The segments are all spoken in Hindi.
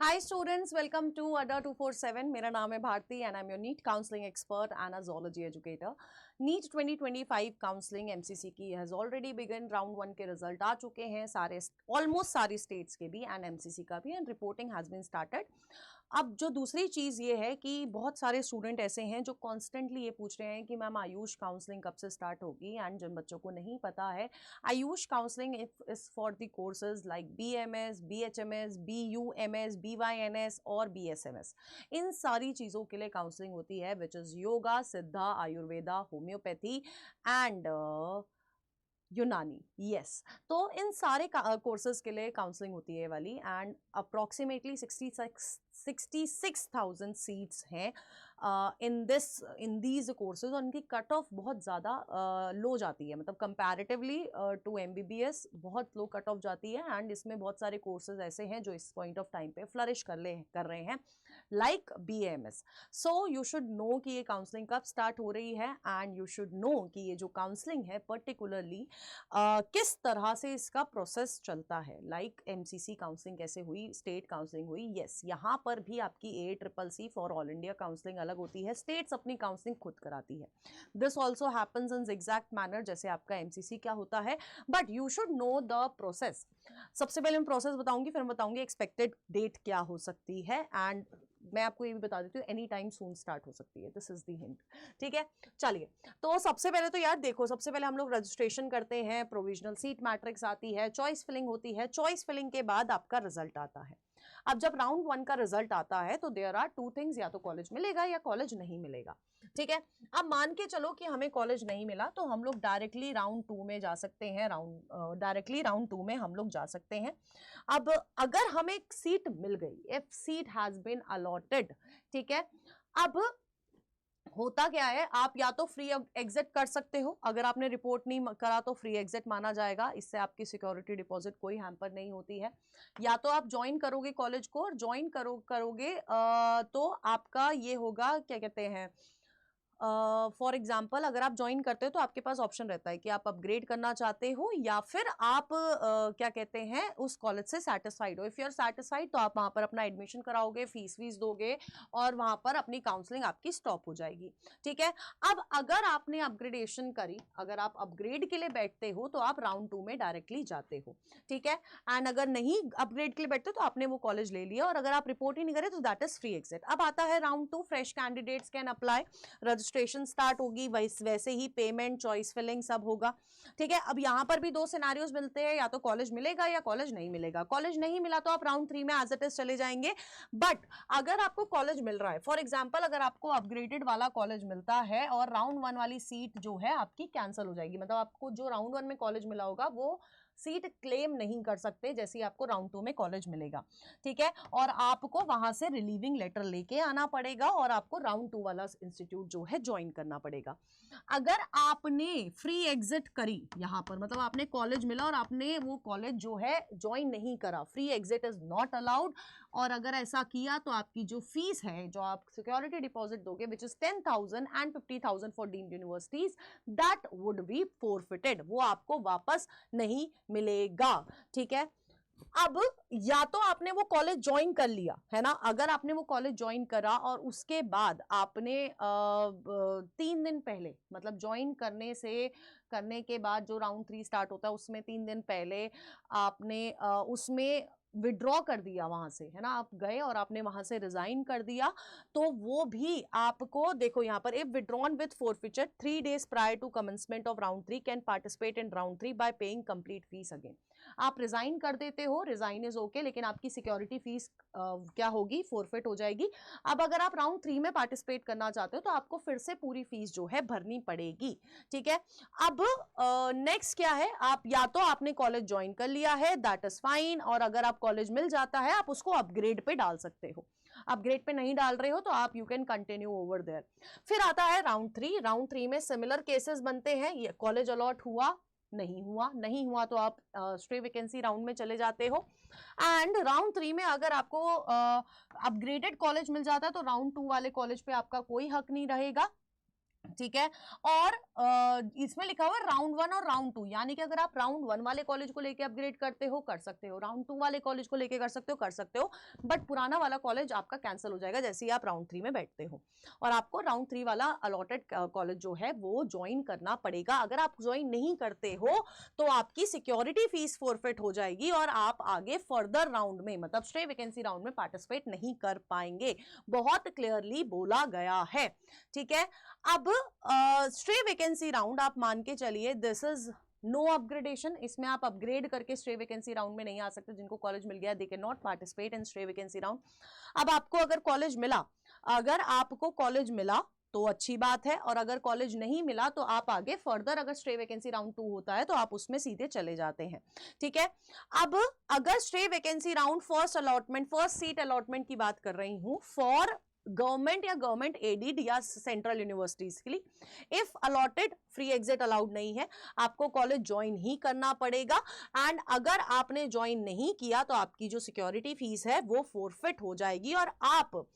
Hi students, welcome to ADA 247. मेरा नाम है Bharati and I am your NEET counselling expert and a zoology educator. NEET 2025 counselling MCC की हैज़ ऑलरेडी बिगन. राउंड 1 के रिजल्ट आ चुके हैं सारे, ऑलमोस्ट सारी स्टेट्स के भी एंड एमसीसी का भी, and reporting has been started. अब जो दूसरी चीज़ ये है कि बहुत सारे स्टूडेंट ऐसे हैं जो कॉन्स्टेंटली ये पूछ रहे हैं कि मैम आयुष काउंसलिंग कब से स्टार्ट होगी. एंड जिन बच्चों को नहीं पता है, Ayush counselling is for the courses like BMS, BHMS, BUMS, BYNS और BSMS. इन सारी चीज़ों के लिए काउंसलिंग होती है, विच इज़ योगा, सिद्धा, आयुर्वेदा, होम्योपैथी एंड यूनानी. यस, तो इन सारे कोर्सेज के लिए काउंसलिंग होती है वाली. एंड अप्रॉक्सीमेटली 66,000 सीट्स हैं इन दीज कोर्सेज. और उनकी कट ऑफ बहुत ज़्यादा लो जाती है, मतलब कंपैरेटिवली टू MBBS बहुत लो कट ऑफ जाती है. एंड इसमें बहुत सारे कोर्सेज ऐसे हैं जो इस पॉइंट ऑफ टाइम पे फ्लरिश कर रहे हैं, like BAMS. So you should know कि ये काउंसलिंग कब स्टार्ट हो रही है, एंड यू शुड नो कि ये जो काउंसलिंग है पर्टिकुलरली किस तरह से इसका प्रोसेस चलता है. लाइक MCC काउंसलिंग कैसे हुई, स्टेट काउंसलिंग हुई. यस, यहाँ पर भी आपकी ACCC for all India counselling अलग होती है, स्टेट्स अपनी काउंसलिंग खुद कराती है. This also happens in exact manner जैसे आपका MCC क्या होता है, but you should know the process. सबसे पहले मैं प्रोसेस बताऊंगी, फिर बताऊंगी एक्सपेक्टेड डेट क्या हो सकती है. एंड मैं आपको ये भी बता देती हूँ, एनी टाइम सून स्टार्ट हो सकती है. This is the hint. ठीक है, चलिए. तो सबसे पहले तो यार देखो, सबसे पहले हम लोग रजिस्ट्रेशन करते हैं, प्रोविजनल सीट मैट्रिक्स आती है, चॉइस फिलिंग होती है. चॉइस फिलिंग के बाद आपका रिजल्ट आता है. अब जब राउंड 1 का रिजल्ट आता है तो देयर आर टू थिंग्स, या तो कॉलेज मिलेगा या कॉलेज नहीं मिलेगा. ठीक है, अब मान के चलो कि हमें कॉलेज नहीं मिला तो हम लोग डायरेक्टली राउंड 2 में जा सकते हैं. डायरेक्टली राउंड 2 में हम लोग जा सकते हैं. अब अगर हमें सीट मिल गई, if seat has been allotted, ठीक है, अब होता क्या है, आप या तो फ्री एग्जिट कर सकते हो. अगर आपने रिपोर्ट नहीं करा तो फ्री एग्जिट माना जाएगा, इससे आपकी सिक्योरिटी डिपॉजिट कोई हैम्पर नहीं होती है. या तो आप ज्वाइन करोगे कॉलेज को, और ज्वाइन करोगे तो आपका ये होगा, क्या कहते हैं, फॉर एग्जाम्पल अगर आप ज्वाइन करते हो तो आपके पास ऑप्शन रहता है कि आप अपग्रेड करना चाहते हो या फिर आप क्या कहते हैं उस कॉलेज से सेटिस्फाइड हो. इफ़ यू आर सेटिस्फाइड तो आप वहाँ पर अपना एडमिशन कराओगे, फीस दोगे और वहाँ पर अपनी काउंसलिंग आपकी स्टॉप हो जाएगी. ठीक है, अब अगर आपने अपग्रेडेशन करी, अगर आप अपग्रेड के लिए बैठते हो तो आप राउंड 2 में डायरेक्टली जाते हो. ठीक है, एंड अगर नहीं अपग्रेड के लिए बैठते तो आपने वो कॉलेज ले लिया, और अगर आप रिपोर्ट ही नहीं करे तो दैट इज फ्री एग्जिट. अब आता है round 2, fresh candidates can apply. Registration start होगी, वैसे ही पेमेंट, चॉइस फिलिंग सब होगा. ठीक है, अब यहां पर भी दो सिनेरियोज मिलते हैं, या तो कॉलेज मिलेगा या कॉलेज नहीं मिलेगा. कॉलेज नहीं मिला तो आप राउंड 3 में एज इट इज चले जाएंगे. बट अगर आपको कॉलेज मिल रहा है, फॉर एग्जाम्पल अगर आपको अपग्रेडेड वाला कॉलेज मिलता है और राउंड 1 वाली सीट जो है आपकी कैंसिल हो जाएगी, मतलब आपको जो राउंड 1 में कॉलेज मिला होगा वो सीट क्लेम नहीं कर सकते जैसे ही आपको राउंड 2 में कॉलेज मिलेगा. ठीक है, और आपको वहां से रिलीविंग लेटर लेके आना पड़ेगा और आपको राउंड 2 वाला इंस्टीट्यूट जो है ज्वाइन करना पड़ेगा. अगर आपने फ्री एग्जिट करी यहां पर, मतलब आपने कॉलेज मिला और आपने वो कॉलेज जो है ज्वाइन नहीं करा, free exit is not allowed. और अगर ऐसा किया तो आपकी जो फीस है, जो आप सिक्योरिटी डिपॉजिट दोगे, which is 10,000 and 50,000 for deemed universities, that would be forfeited. वो आपको वापस नहीं मिलेगा. ठीक है, अब या तो आपने वो कॉलेज ज्वाइन कर लिया है ना, अगर आपने वो कॉलेज ज्वाइन करा और उसके बाद आपने 3 दिन पहले, मतलब ज्वाइन करने के बाद जो राउंड 3 स्टार्ट होता है उसमें 3 दिन पहले आपने उसमें विड्रॉ कर दिया वहां से, है ना, आप गए और आपने वहां से रिजाइन कर दिया, तो वो भी आपको, देखो यहां पर, if withdrawn with forfeiture 3 days prior to commencement of round 3 can participate in round 3 by paying complete fees again. आप रिजाइन कर देते हो, रिजाइन इज ओके, लेकिन आपकी सिक्योरिटी फीस क्या होगी, फोरफिट हो जाएगी. अब अगर आप राउंड 3 में पार्टिसिपेट करना चाहते हो तो आपको फिर से पूरी फीस जो है भरनी पड़ेगी. ठीक है, अब नेक्स्ट क्या है, आप या तो आपने कॉलेज ज्वाइन कर लिया है, दैट इज फाइन, और अगर आप कॉलेज मिल जाता है आप उसको अपग्रेड पे डाल सकते हो. अपग्रेड पे नहीं डाल रहे हो तो आप you can continue over there. फिर आता है राउंड 3. राउंड 3 में सिमिलर केसेस बनते हैं, ये कॉलेज अलॉट हुआ, नहीं हुआ तो आप स्ट्रे वैकेंसी राउंड में चले जाते हो. एंड राउंड 3 में अगर आपको अपग्रेडेड कॉलेज मिल जाता है तो राउंड 2 वाले कॉलेज पे आपका कोई हक नहीं रहेगा. ठीक है। और इसमें लिखा हुआ है राउंड 1 और राउंड 2, यानी कि अगर आप राउंड 1 वाले कॉलेज को लेके अपग्रेड करते हो कर सकते हो, राउंड 2 वाले कॉलेज को लेके कर सकते हो, बट पुराना वाला कॉलेज आपका कैंसिल हो जाएगा जैसे ही आप राउंड 3 में बैठते हो, और आपको राउंड 3 वाला अलॉटेड कॉलेज जो है वो ज्वाइन करना पड़ेगा। अगर आप ज्वाइन नहीं करते हो तो आपकी सिक्योरिटी फीस फॉरफिट हो जाएगी और आप आगे फर्दर राउंड में, मतलब स्टे वैकेंसी राउंड में पार्टिसिपेट नहीं कर पाएंगे। बहुत क्लियरली बोला गया है, ठीक है। अब स्ट्रे वैकेंसी राउंड आप मान के चलिए दिस इज नो अपग्रेडेशन, इसमें आप अपग्रेड करके स्ट्रे वैकेंसी राउंड में नहीं आ सकते। जिनको कॉलेज मिल गया they can not participate in stray vacancy round. अब आपको अगर कॉलेज मिला, अगर आपको कॉलेज मिला तो अच्छी बात है, और अगर कॉलेज नहीं मिला तो आप आगे फर्दर, अगर स्ट्रे वैकेंसी राउंड 2 होता है तो आप उसमें सीधे चले जाते हैं, ठीक है। अब अगर stray vacancy round first allotment, first seat allotment की बात कर रही हूं फॉर गवर्नमेंट या गवर्नमेंट एडेड या सेंट्रल यूनिवर्सिटीज के लिए, if allotted free exit allowed नहीं है, आपको कॉलेज ज्वाइन ही करना पड़ेगा। एंड अगर आपने ज्वाइन नहीं किया तो आपकी जो सिक्योरिटी फीस है वो फोरफिट हो जाएगी और आप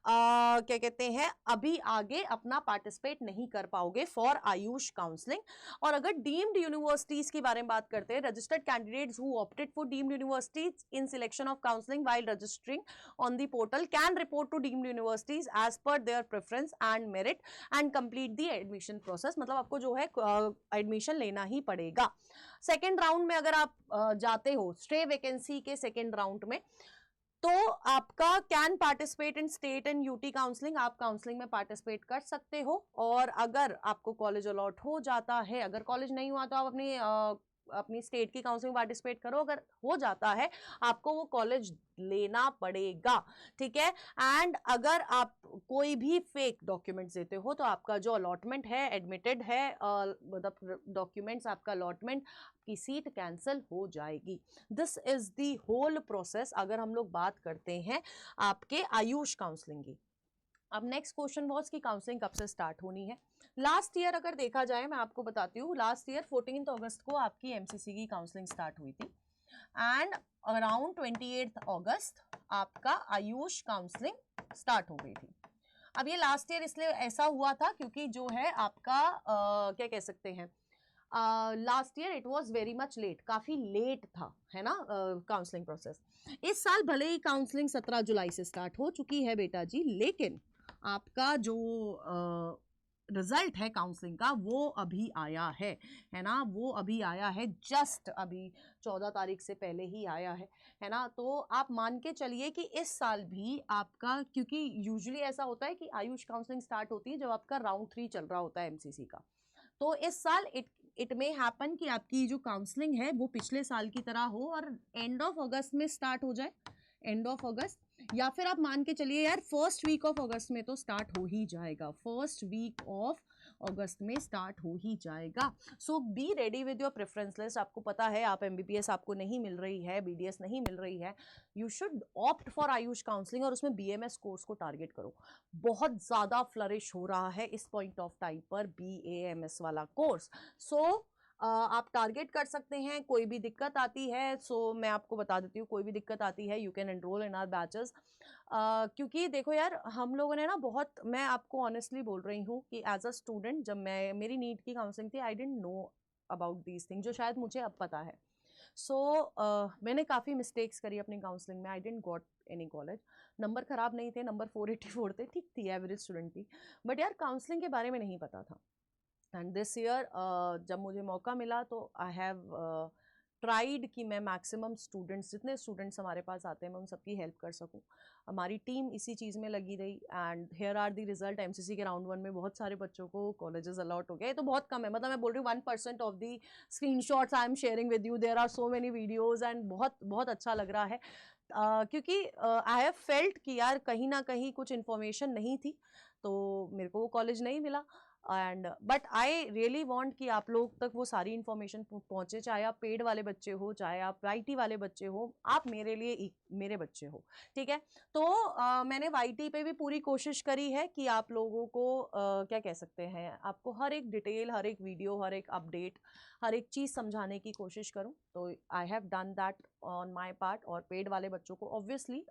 क्या कहते हैं अभी आगे अपना पार्टिसिपेट नहीं कर पाओगे फॉर आयुष काउंसलिंग। और अगर डीम्ड यूनिवर्सिटीज की बारे में बात करते हैं, registered candidates who opted for deemed universities in selection of counselling while registering on the portal can report to deemed universities as per their preference and merit and complete the admission process। मतलब आपको जो है एडमिशन लेना ही पड़ेगा। सेकेंड राउंड में अगर आप जाते हो स्ट्रे वैकेंसी के सेकेंड राउंड में, तो आपका can participate in state and UT counselling, आप काउंसलिंग में पार्टिसिपेट कर सकते हो। और अगर आपको कॉलेज अलॉट हो जाता है, अगर कॉलेज नहीं हुआ तो आप अपनी स्टेट की काउंसलिंग पार्टिसिपेट करो, अगर हो जाता है आपको वो कॉलेज लेना पड़ेगा, ठीक है। एंड अगर आप कोई भी फेक डॉक्यूमेंट्स देते हो तो आपका जो अलॉटमेंट है, एडमिटेड है, मतलब डॉक्यूमेंट्स आपका अलॉटमेंट की सीट कैंसिल हो जाएगी। This is the whole process अगर हम लोग बात करते हैं आपके आयुष काउंसलिंग की। अब नेक्स्ट क्वेश्चन वॉज कि काउंसलिंग कब से स्टार्ट होनी है। लास्ट ईयर अगर देखा जाए, मैं आपको बताती हूँ, लास्ट ईयर 14 अगस्त को आपकी एमसीसी की काउंसलिंग स्टार्ट हुई थी एंड अराउंड 28 अगस्त आपका आयुष काउंसलिंग स्टार्ट हो गई थी। अब ये लास्ट ईयर इसलिए ऐसा हुआ था क्योंकि जो है आपका क्या कह सकते हैं, last year it was very much late, काफी लेट था, है ना काउंसलिंग प्रोसेस। इस साल भले ही काउंसलिंग 17 जुलाई से स्टार्ट हो चुकी है बेटा जी, लेकिन आपका जो रिजल्ट है काउंसलिंग का वो अभी आया है ना, वो अभी आया है, जस्ट अभी 14 तारीख से पहले ही आया है ना। तो आप मान के चलिए कि इस साल भी आपका, क्योंकि यूजुअली ऐसा होता है कि आयुष काउंसलिंग स्टार्ट होती है जब आपका राउंड 3 चल रहा होता है एमसीसी का, तो इस साल इट मे हैपन कि आपकी जो काउंसलिंग है वो पिछले साल की तरह हो और एंड ऑफ अगस्त में स्टार्ट हो जाए, एंड ऑफ अगस्त, या फिर आप मान के चलिए यार फर्स्ट वीक ऑफ अगस्त में तो स्टार्ट हो ही जाएगा, फर्स्ट वीक ऑफ अगस्त में स्टार्ट हो ही जाएगा। So be ready with your preference list. आपको पता है आप एमबीबीएस आपको नहीं मिल रही है, बीडीएस नहीं मिल रही है, you should opt for Ayush counselling और उसमें बीएमएस कोर्स को टारगेट करो। बहुत ज़्यादा फ्लरिश हो रहा है इस पॉइंट ऑफ टाइम पर बीएएमएस वाला कोर्स। सो आप टारगेट कर सकते हैं। कोई भी दिक्कत आती है सो मैं आपको बता देती हूँ, कोई भी दिक्कत आती है you can enroll in our batches. क्योंकि देखो यार हम लोगों ने ना बहुत, मैं आपको ऑनेस्टली बोल रही हूँ कि एज अ स्टूडेंट जब मेरी नीट की काउंसलिंग थी I didn't know about these thing जो शायद मुझे अब पता है। मैंने काफ़ी मिस्टेक्स करी अपनी काउंसलिंग में, I didn't got any college. Number ख़राब नहीं थे, नंबर 484 थे, ठीक थी, एवरेज स्टूडेंट थी, बट यार काउंसलिंग के बारे में नहीं पता था। एंड दिस ईयर जब मुझे मौका मिला तो आई हैव ट्राइड कि मैं मैक्सिमम स्टूडेंट्स, जितने स्टूडेंट्स हमारे पास आते हैं मैं उन सबकी हेल्प कर सकूं। हमारी टीम इसी चीज़ में लगी रही and here are the result. MCC के राउंड 1 में बहुत सारे बच्चों को कॉलेजेस अलॉट हो गए, तो बहुत कम है, मतलब मैं बोल रही हूँ 1% of the screenshots I am sharing with you, there are so many videos and बहुत बहुत अच्छा लग रहा है। क्योंकि आई हैव फेल्ट कि यार कहीं ना कहीं कुछ इन्फॉर्मेशन नहीं थी तो मेरे को वो कॉलेज नहीं मिला। And but I really want कि आप लोग तक वो सारी इन्फॉर्मेशन पहुंचे, चाहे आप पेड वाले बच्चे हो, चाहे आप वाईटी वाले बच्चे हो, आप मेरे लिए मेरे बच्चे हो, ठीक है। तो मैंने वाईटी पे भी पूरी कोशिश करी है कि आप लोगों को क्या कह सकते हैं, आपको हर एक डिटेल, हर एक वीडियो, हर एक अपडेट, हर एक चीज़ समझाने की कोशिश करूं। तो I have done that on my part. और पेड वाले बच्चों को ऑब्वियसली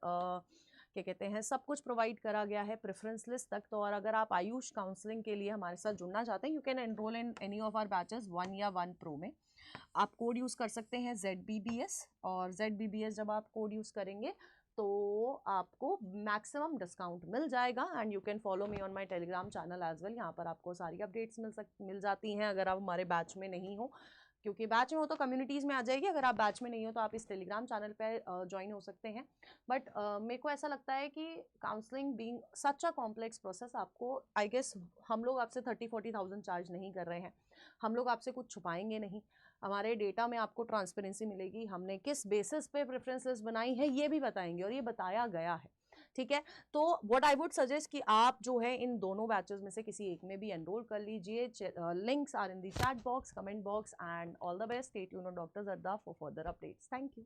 क्या कहते हैं, सब कुछ प्रोवाइड करा गया है प्रेफरेंस लिस्ट तक। तो और अगर आप आयुष काउंसलिंग के लिए हमारे साथ जुड़ना चाहते हैं, you can enroll in any of our batches 1 या 1 प्रो में। आप कोड यूज़ कर सकते हैं ZBBS, और ZBBS जब आप कोड यूज़ करेंगे तो आपको मैक्सिमम डिस्काउंट मिल जाएगा। And you can follow me on my Telegram channel as well. यहाँ पर आपको सारी अपडेट्स मिल जाती हैं अगर आप हमारे बैच में नहीं हो, क्योंकि बैच में हो तो कम्युनिटीज़ में आ जाएगी, अगर आप बैच में नहीं हो तो आप इस टेलीग्राम चैनल पे ज्वाइन हो सकते हैं। बट मेरे को ऐसा लगता है कि counselling being such a complex process, आपको आई गेस हम लोग आपसे 30-40,000 चार्ज नहीं कर रहे हैं, हम लोग आपसे कुछ छुपाएंगे नहीं, हमारे डेटा में आपको ट्रांसपेरेंसी मिलेगी, हमने किस बेसिस पे प्रेफरेंस लिस्ट बनाई है ये भी बताएंगे, और ये बताया गया है, ठीक है। तो व्हाट आई वुड सजेस्ट कि आप जो है इन दोनों बैचेस में से किसी एक में भी एनरोल कर लीजिए। Links are in the chat box, comment box, and all the best. Stay tuned on doctor Zarda for further updates. Thank you.